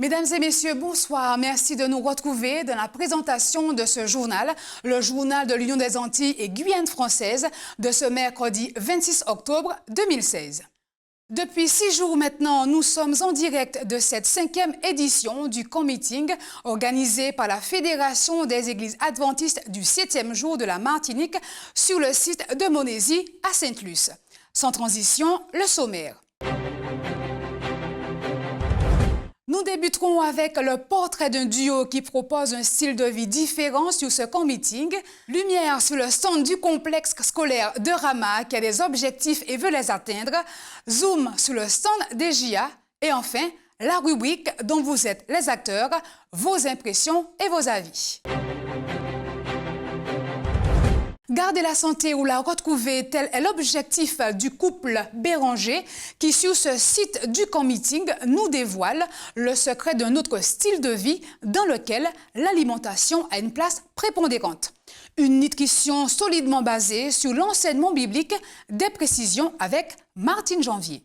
Mesdames et messieurs, bonsoir. Merci de nous retrouver dans la présentation de ce journal, le journal de l'Union des Antilles et Guyane française, de ce mercredi 26 octobre 2016. Depuis 6 jours maintenant, nous sommes en direct de cette 5e édition du camp meeting organisé par la Fédération des Églises adventistes du 7e jour de la Martinique sur le site de Monésy à Sainte-Luce. Sans transition, le sommaire. Nous débuterons avec le portrait d'un duo qui propose un style de vie différent sur ce camp meeting. Lumière sur le stand du complexe scolaire de Rama qui a des objectifs et veut les atteindre. Zoom sur le stand des JA. Et enfin, la rubrique dont vous êtes les acteurs, vos impressions et vos avis. Garder la santé ou la retrouver, tel est l'objectif du couple Béranger qui, sur ce site du camp meeting, nous dévoile le secret d'un autre style de vie dans lequel l'alimentation a une place prépondérante. Une nutrition solidement basée sur l'enseignement biblique, des précisions avec Martine Janvier.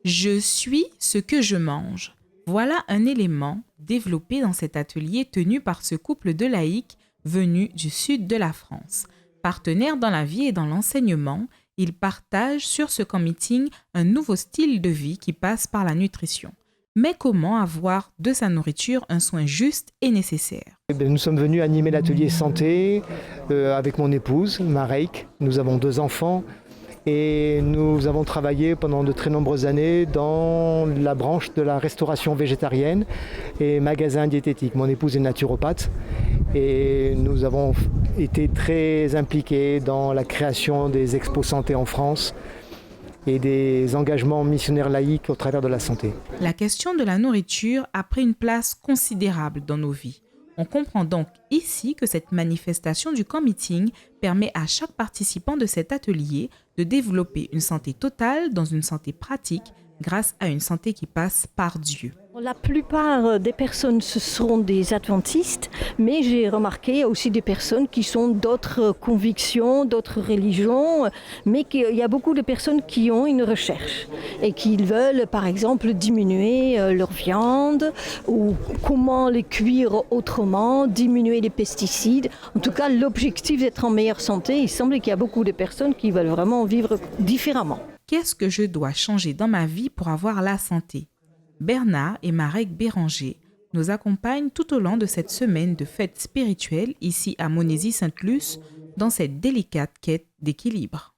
Je suis ce que je mange. Voilà un élément développé dans cet atelier tenu par ce couple de laïcs venus du sud de la France. Partenaires dans la vie et dans l'enseignement, ils partagent sur ce camp meeting un nouveau style de vie qui passe par la nutrition. Mais comment avoir de sa nourriture un soin juste et nécessaire? Nous sommes venus animer l'atelier santé avec mon épouse, Mareik. Nous avons 2 enfants et nous avons travaillé pendant de très nombreuses années dans la branche de la restauration végétarienne et magasin diététique. Mon épouse est naturopathe. Et nous avons été très impliqués dans la création des expos santé en France et des engagements missionnaires laïques au travers de la santé. La question de la nourriture a pris une place considérable dans nos vies. On comprend donc ici que cette manifestation du camp meeting permet à chaque participant de cet atelier de développer une santé totale dans une santé pratique grâce à une santé qui passe par Dieu. La plupart des personnes, ce sont des adventistes, mais j'ai remarqué aussi des personnes qui sont d'autres convictions, d'autres religions, mais il y a beaucoup de personnes qui ont une recherche et qui veulent, par exemple, diminuer leur viande ou comment les cuire autrement, diminuer les pesticides. En tout cas, l'objectif d'être en meilleure santé, il semble qu'il y a beaucoup de personnes qui veulent vraiment vivre différemment. Qu'est-ce que je dois changer dans ma vie pour avoir la santé? Bernard et Marek Béranger nous accompagnent tout au long de cette semaine de fête spirituelle ici à Monésy-Sainte-Luce dans cette délicate quête d'équilibre.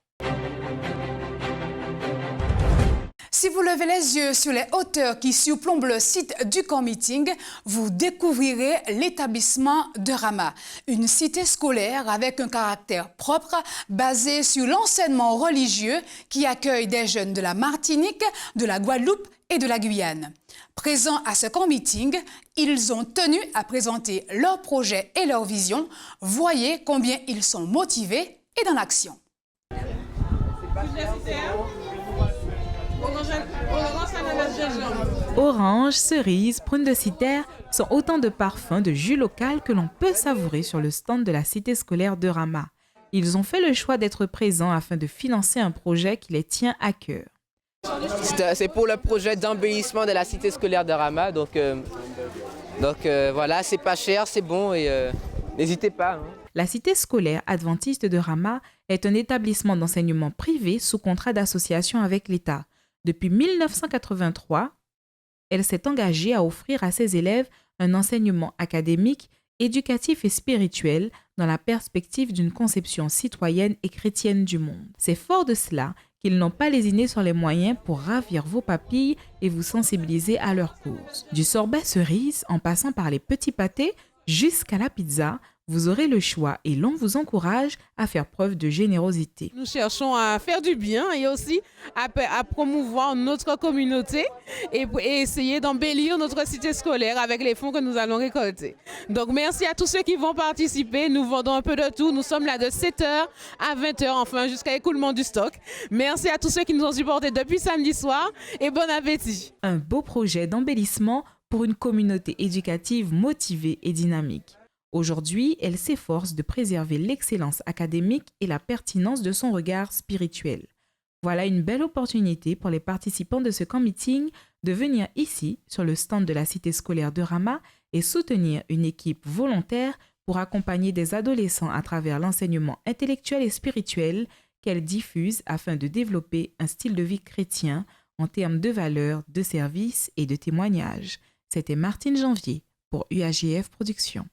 Si vous levez les yeux sur les hauteurs qui surplombent le site du camp meeting, vous découvrirez l'établissement de Rama, une cité scolaire avec un caractère propre basé sur l'enseignement religieux qui accueille des jeunes de la Martinique, de la Guadeloupe et de la Guyane. Présents à ce camp meeting, ils ont tenu à présenter leurs projets et leurs visions. Voyez combien ils sont motivés et dans l'action. Orange, cerise, prune de citerre sont autant de parfums de jus local que l'on peut savourer sur le stand de la cité scolaire de Rama. Ils ont fait le choix d'être présents afin de financer un projet qui les tient à cœur. C'est pour le projet d'embellissement de la cité scolaire de Rama, donc voilà, c'est pas cher, c'est bon et n'hésitez pas. La cité scolaire adventiste de Rama est un établissement d'enseignement privé sous contrat d'association avec l'État. Depuis 1983, elle s'est engagée à offrir à ses élèves un enseignement académique, éducatif et spirituel dans la perspective d'une conception citoyenne et chrétienne du monde. C'est fort de cela qu'ils n'ont pas lésiné sur les moyens pour ravir vos papilles et vous sensibiliser à leur cause. Du sorbet cerise en passant par les petits pâtés jusqu'à la pizza, vous aurez le choix et l'on vous encourage à faire preuve de générosité. Nous cherchons à faire du bien et aussi à promouvoir notre communauté et essayer d'embellir notre cité scolaire avec les fonds que nous allons récolter. Donc merci à tous ceux qui vont participer. Nous vendons un peu de tout. Nous sommes là de 7h à 20h, enfin jusqu'à l'écoulement du stock. Merci à tous ceux qui nous ont supportés depuis samedi soir et bon appétit. Un beau projet d'embellissement pour une communauté éducative motivée et dynamique. Aujourd'hui, elle s'efforce de préserver l'excellence académique et la pertinence de son regard spirituel. Voilà une belle opportunité pour les participants de ce camp meeting de venir ici, sur le stand de la cité scolaire de Rama, et soutenir une équipe volontaire pour accompagner des adolescents à travers l'enseignement intellectuel et spirituel qu'elle diffuse afin de développer un style de vie chrétien en termes de valeurs, de services et de témoignages. C'était Martine Janvier pour UAGF Productions.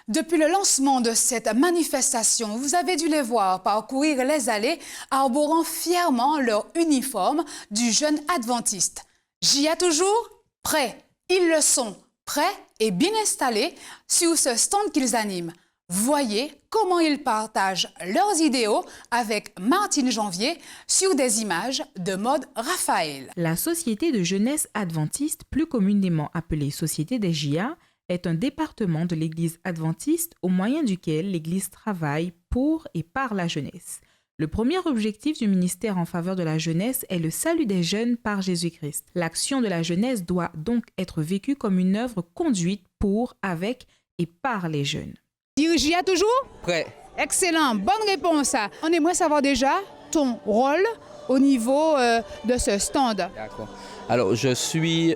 Depuis le lancement de cette manifestation, vous avez dû les voir parcourir les allées, arborant fièrement leur uniforme du jeune adventiste. J'y ai toujours prêts. Ils le sont, prêts et bien installés sur ce stand qu'ils animent. Voyez comment ils partagent leurs idéaux avec Martine Janvier sur des images de mode Raphaël. La Société de jeunesse adventiste, plus communément appelée Société des JA, est un département de l'Église adventiste au moyen duquel l'Église travaille pour et par la jeunesse. Le premier objectif du ministère en faveur de la jeunesse est le salut des jeunes par Jésus-Christ. L'action de la jeunesse doit donc être vécue comme une œuvre conduite pour, avec et par les jeunes. J'y ai toujours? Prêt. Excellent, bonne réponse. On aimerait savoir déjà ton rôle au niveau de ce stand. D'accord. Alors, je suis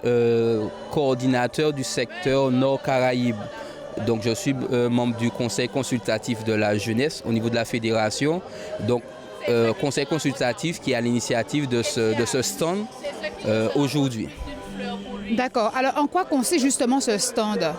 coordinateur du secteur Nord-Caraïbes. Donc, je suis membre du conseil consultatif de la jeunesse au niveau de la fédération. Donc, conseil consultatif qui est à l'initiative de ce stand aujourd'hui. D'accord. Alors, en quoi consiste justement ce stand?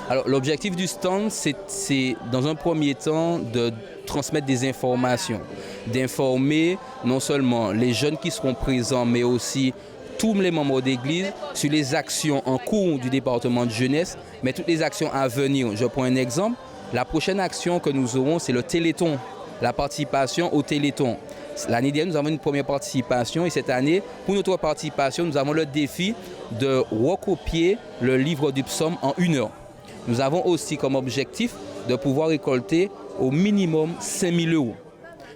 Alors, l'objectif du stand, c'est dans un premier temps de transmettre des informations, d'informer non seulement les jeunes qui seront présents, mais aussi tous les membres d'église sur les actions en cours du département de jeunesse, mais toutes les actions à venir. Je prends un exemple. La prochaine action que nous aurons, c'est le Téléthon, la participation au Téléthon. L'année dernière, nous avons une première participation et cette année, pour notre participation, nous avons le défi de recopier le livre du psaume en 1 heure. Nous avons aussi comme objectif de pouvoir récolter au minimum 5 000 euros.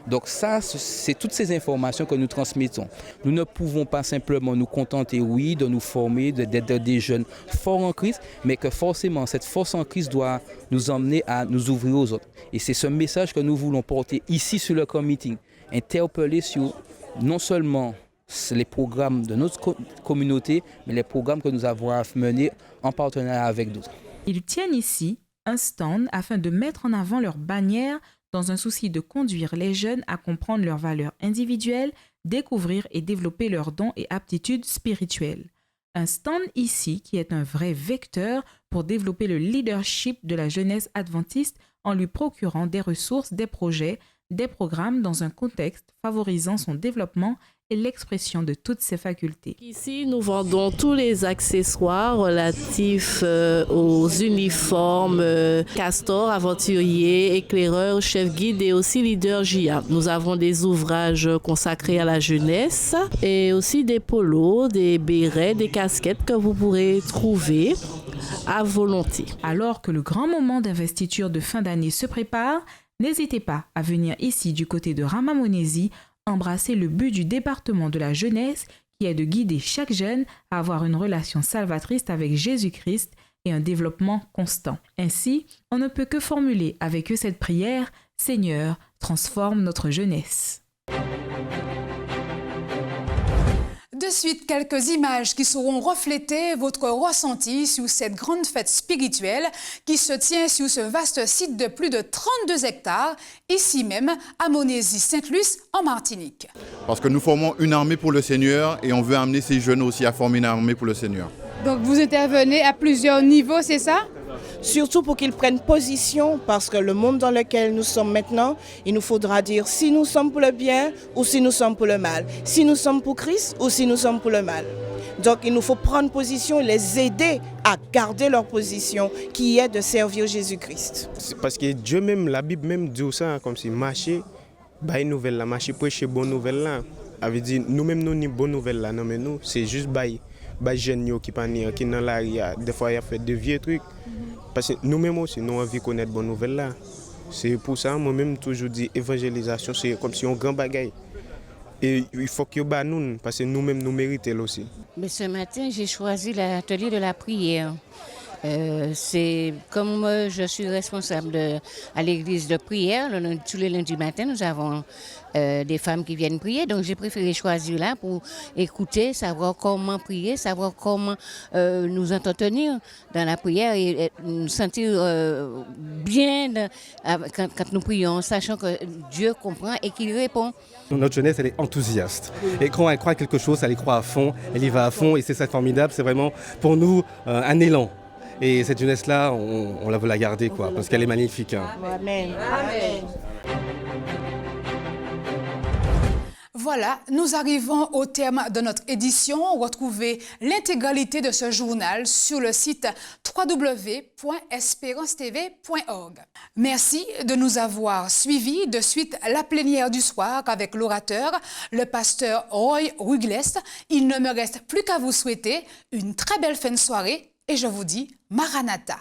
Donc ça, c'est toutes ces informations que nous transmettons. Nous ne pouvons pas simplement nous contenter, oui, de nous former, d'être des jeunes forts en Christ, mais que forcément, cette force en Christ doit nous emmener à nous ouvrir aux autres. Et c'est ce message que nous voulons porter ici sur le camp meeting, interpeller sur non seulement les programmes de notre communauté, mais les programmes que nous avons à mener en partenariat avec d'autres. Ils tiennent ici un stand afin de mettre en avant leurs bannières dans un souci de conduire les jeunes à comprendre leurs valeurs individuelles, découvrir et développer leurs dons et aptitudes spirituelles. Un stand ici qui est un vrai vecteur pour développer le leadership de la jeunesse adventiste en lui procurant des ressources, des projets, des programmes dans un contexte favorisant son développement et l'expression de toutes ses facultés. Ici, nous vendons tous les accessoires relatifs aux uniformes, castors, aventuriers, éclaireurs, chefs guides et aussi leaders JA. Nous avons des ouvrages consacrés à la jeunesse et aussi des polos, des bérets, des casquettes que vous pourrez trouver à volonté. Alors que le grand moment d'investiture de fin d'année se prépare, n'hésitez pas à venir ici du côté de Rama-Monesi embrasser le but du département de la jeunesse qui est de guider chaque jeune à avoir une relation salvatrice avec Jésus-Christ et un développement constant. Ainsi, on ne peut que formuler avec eux cette prière « Seigneur, transforme notre jeunesse ». De suite, quelques images qui sauront refléter votre ressenti sur cette grande fête spirituelle qui se tient sur ce vaste site de plus de 32 hectares, ici même à Monesi-Sainte-Luce en Martinique. Parce que nous formons une armée pour le Seigneur et on veut amener ces jeunes aussi à former une armée pour le Seigneur. Donc vous intervenez à plusieurs niveaux, c'est ça ? Surtout pour qu'ils prennent position, parce que le monde dans lequel nous sommes maintenant, il nous faudra dire si nous sommes pour le bien ou si nous sommes pour le mal, si nous sommes pour Christ ou si nous sommes pour le mal. Donc il nous faut prendre position et les aider à garder leur position qui est de servir Jésus-Christ. Parce que Dieu même, la Bible même dit ça, comme si marcher, bah une nouvelle là, marcher prêcher bonne nouvelle là. Avait dit nous-mêmes nous ni bonne nouvelle là, non mais nous c'est juste bail jeunes qui pas qui dans la rue, des fois il a fait de vieux trucs. Parce que nous-mêmes aussi, nous avons envie de connaître de bonnes nouvelles là. C'est pour ça, moi-même, toujours dit évangélisation, c'est comme si on grand bagaille. Et il faut que nous, parce que nous-mêmes, nous méritons aussi. Mais ce matin, j'ai choisi l'atelier de la prière. C'est comme je suis responsable à l'église de prière, tous les lundis matin, nous avons des femmes qui viennent prier. Donc j'ai préféré choisir là pour écouter, savoir comment prier, savoir comment nous entretenir dans la prière et nous sentir bien quand nous prions, sachant que Dieu comprend et qu'il répond. Notre jeunesse, elle est enthousiaste. Et quand elle croit à quelque chose, elle y croit à fond, elle y va à fond et c'est ça formidable. C'est vraiment pour nous un élan. Et cette jeunesse-là, on la veut la garder, quoi, parce qu'elle est magnifique. Hein. Amen. Amen. Voilà, nous arrivons au terme de notre édition. Retrouvez l'intégralité de ce journal sur le site www.esperancetv.org. Merci de nous avoir suivis. De suite, la plénière du soir avec l'orateur, le pasteur Roy Ruglest. Il ne me reste plus qu'à vous souhaiter une très belle fin de soirée et je vous dis Maranatha.